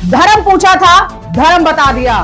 धर्म पूछा था, धर्म बता दिया।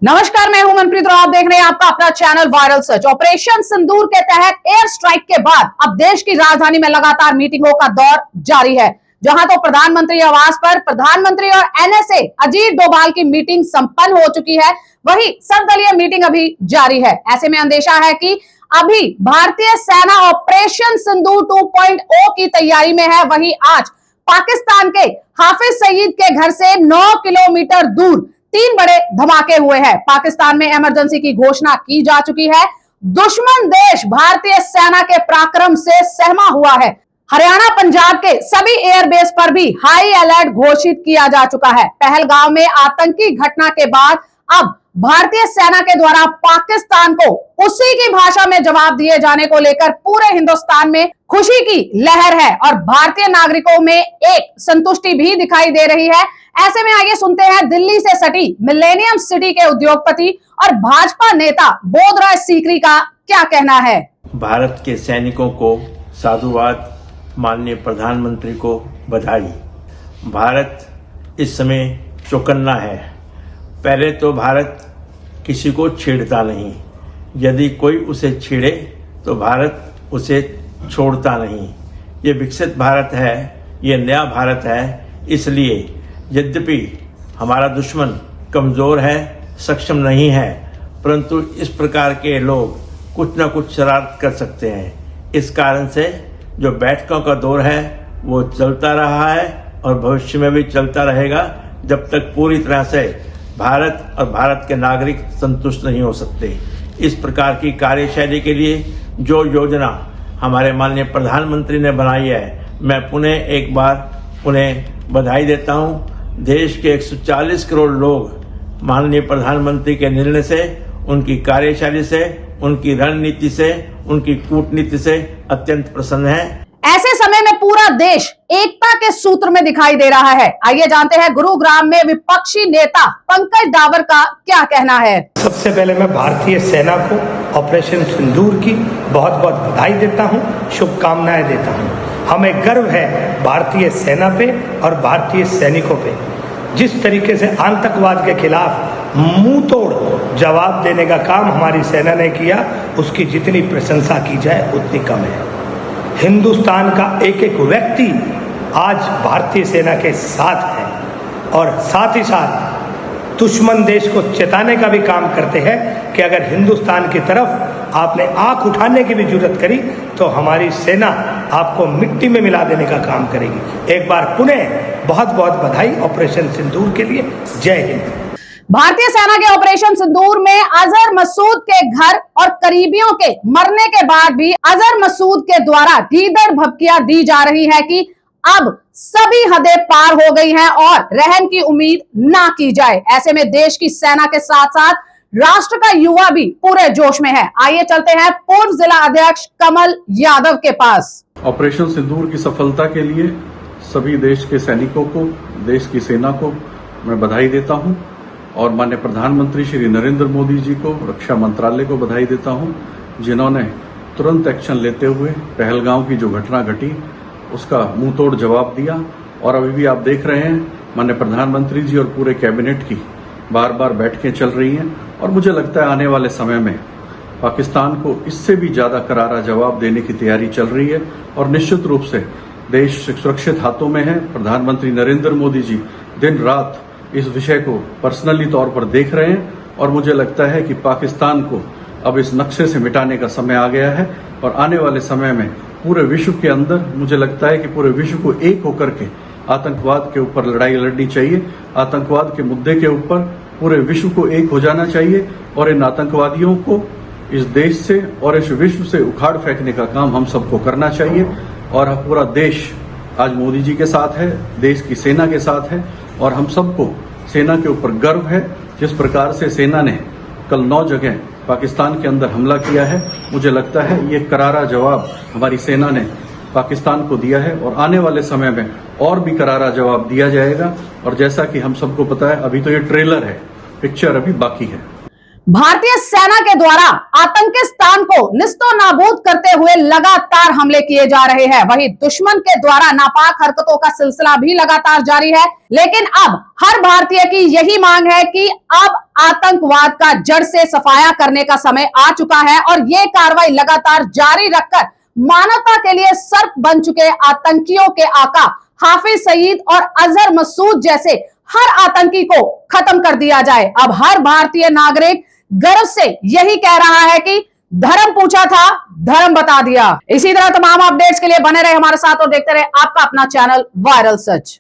नमस्कार, मैं हूं मनप्रीत और आप देख रहे हैं आपका अपना चैनल वायरल सर्च। ऑपरेशन सिंदूर के तहत एयर स्ट्राइक के बाद अब देश की राजधानी में लगातार मीटिंगों का दौर जारी है। जहां तो प्रधानमंत्री आवास पर प्रधानमंत्री और एनएसए अजीत डोभाल की मीटिंग संपन्न हो चुकी है, वहीं सर्वदलीय मीटिंग अभी जारी है। ऐसे में अंदेशा है कि अभी भारतीय सेना ऑपरेशन सिंदूर 2.0 की तैयारी में है। वहीं आज पाकिस्तान के हाफिज सईद के घर से 9 किलोमीटर दूर 3 बड़े धमाके हुए हैं। पाकिस्तान में इमरजेंसी की घोषणा की जा चुकी है। दुश्मन देश भारतीय सेना के पराक्रम से सहमा हुआ है। हरियाणा, पंजाब के सभी एयरबेस पर भी हाई अलर्ट घोषित किया जा चुका है। पहलगाम में आतंकी घटना के बाद अब भारतीय सेना के द्वारा पाकिस्तान को उसी की भाषा में जवाब दिए जाने को लेकर पूरे हिंदुस्तान में खुशी की लहर है और भारतीय नागरिकों में एक संतुष्टि भी दिखाई दे रही है। ऐसे में आइए सुनते हैं दिल्ली से सटी मिलेनियम सिटी के उद्योगपति और भाजपा नेता बोधराज सीकरी का क्या कहना है। भारत के सैनिकों को साधुवाद, माननीय प्रधानमंत्री को बधाई। भारत इस समय चौकन्ना है। पहले तो भारत किसी को छेड़ता नहीं, यदि कोई उसे छेड़े तो भारत उसे छोड़ता नहीं। ये विकसित भारत है, ये नया भारत है। इसलिए यद्यपि हमारा दुश्मन कमज़ोर है, सक्षम नहीं है, परंतु इस प्रकार के लोग कुछ ना कुछ शरारत कर सकते हैं। इस कारण से जो बैठकों का दौर है वो चलता रहा है और भविष्य में भी चलता रहेगा, जब तक पूरी तरह से भारत और भारत के नागरिक संतुष्ट नहीं हो सकते। इस प्रकार की कार्यशैली के लिए जो योजना हमारे माननीय प्रधानमंत्री ने बनाई है, मैं पुनः एक बार उन्हें बधाई देता हूँ। देश के 140 करोड़ लोग माननीय प्रधानमंत्री के निर्णय से, उनकी कार्यशैली से, उनकी रणनीति से, उनकी कूटनीति से अत्यंत प्रसन्न है। ऐसे समय में पूरा देश एकता के सूत्र में दिखाई दे रहा है। आइए जानते हैं गुरुग्राम में विपक्षी नेता पंकज डावर का क्या कहना है। सबसे पहले मैं भारतीय सेना को ऑपरेशन सिंदूर की बहुत बहुत बधाई देता हूं, शुभकामनाएं देता हूं। हमें गर्व है भारतीय सेना पे और भारतीय सैनिकों पे। जिस तरीके से आतंकवाद के खिलाफ मुंह तोड़ जवाब देने का काम हमारी सेना ने किया, उसकी जितनी प्रशंसा की जाए उतनी कम है। हिंदुस्तान का एक एक व्यक्ति आज भारतीय सेना के साथ है और साथ ही साथ दुश्मन देश को चेताने का भी काम करते हैं कि अगर हिंदुस्तान की तरफ आपने आंख उठाने की भी जरूरत करी तो हमारी सेना आपको मिट्टी में मिला देने का काम करेगी। एक बार पुनः बहुत बहुत बधाई ऑपरेशन सिंदूर के लिए। जय हिंद। भारतीय सेना के ऑपरेशन सिंदूर में अजहर मसूद के घर और करीबियों के मरने के बाद भी अजहर मसूद के द्वारा दीदड़ भभकियां दी जा रही है कि अब सभी हदें पार हो गई हैं और रहम की उम्मीद ना की जाए। ऐसे में देश की सेना के साथ साथ राष्ट्र का युवा भी पूरे जोश में है। आइए चलते हैं पूर्व जिला अध्यक्ष कमल यादव के पास। ऑपरेशन सिंदूर की सफलता के लिए सभी देश के सैनिकों को, देश की सेना को मैं बधाई देता हूं और माननीय प्रधानमंत्री श्री नरेंद्र मोदी जी को, रक्षा मंत्रालय को बधाई देता हूं, जिन्होंने तुरंत एक्शन लेते हुए पहलगाम की जो घटना घटी उसका मुंह तोड़ जवाब दिया। और अभी भी आप देख रहे हैं माननीय प्रधानमंत्री जी और पूरे कैबिनेट की बार बार बैठकें चल रही हैं और मुझे लगता है आने वाले समय में पाकिस्तान को इससे भी ज्यादा करारा जवाब देने की तैयारी चल रही है। और निश्चित रूप से देश सुरक्षित हाथों में है। प्रधानमंत्री नरेंद्र मोदी जी दिन रात इस विषय को पर्सनली तौर पर देख रहे हैं और मुझे लगता है कि पाकिस्तान को अब इस नक्शे से मिटाने का समय आ गया है और आने वाले समय में पूरे विश्व के अंदर मुझे लगता है कि पूरे विश्व को एक होकर के आतंकवाद के ऊपर लड़ाई लड़नी चाहिए। आतंकवाद के मुद्दे के ऊपर पूरे विश्व को एक हो जाना चाहिए और इन आतंकवादियों को इस देश से और इस विश्व से उखाड़ फेंकने का काम हम सबको करना चाहिए। और पूरा देश आज मोदी जी के साथ है, देश की सेना के साथ है और हम सबको सेना के ऊपर गर्व है। जिस प्रकार से सेना ने कल 9 जगह पाकिस्तान के अंदर हमला किया है, मुझे लगता है ये करारा जवाब हमारी सेना ने पाकिस्तान को दिया है और आने वाले समय में और भी करारा जवाब दिया जाएगा। और जैसा कि हम सबको पता है, अभी तो ये ट्रेलर है, पिक्चर अभी बाकी है। भारतीय सेना के द्वारा आतंकिस्तान को निस्तो नाबूद करते हुए लगातार हमले किए जा रहे हैं। वहीं दुश्मन के द्वारा नापाक हरकतों का सिलसिला भी लगातार जारी है। लेकिन अब हर भारतीय की यही मांग है कि अब आतंकवाद का जड़ से सफाया करने का समय आ चुका है और ये कार्रवाई लगातार जारी रखकर मानवता के लिए सर्प बन चुके आतंकियों के आका हाफिज सईद और अजहर मसूद जैसे हर आतंकी को खत्म कर दिया जाए। अब हर भारतीय नागरिक गर्व से यही कह रहा है कि धर्म पूछा था, धर्म बता दिया। इसी तरह तमाम अपडेट्स के लिए बने रहे हमारे साथ और देखते रहे आपका अपना चैनल वायरल सच।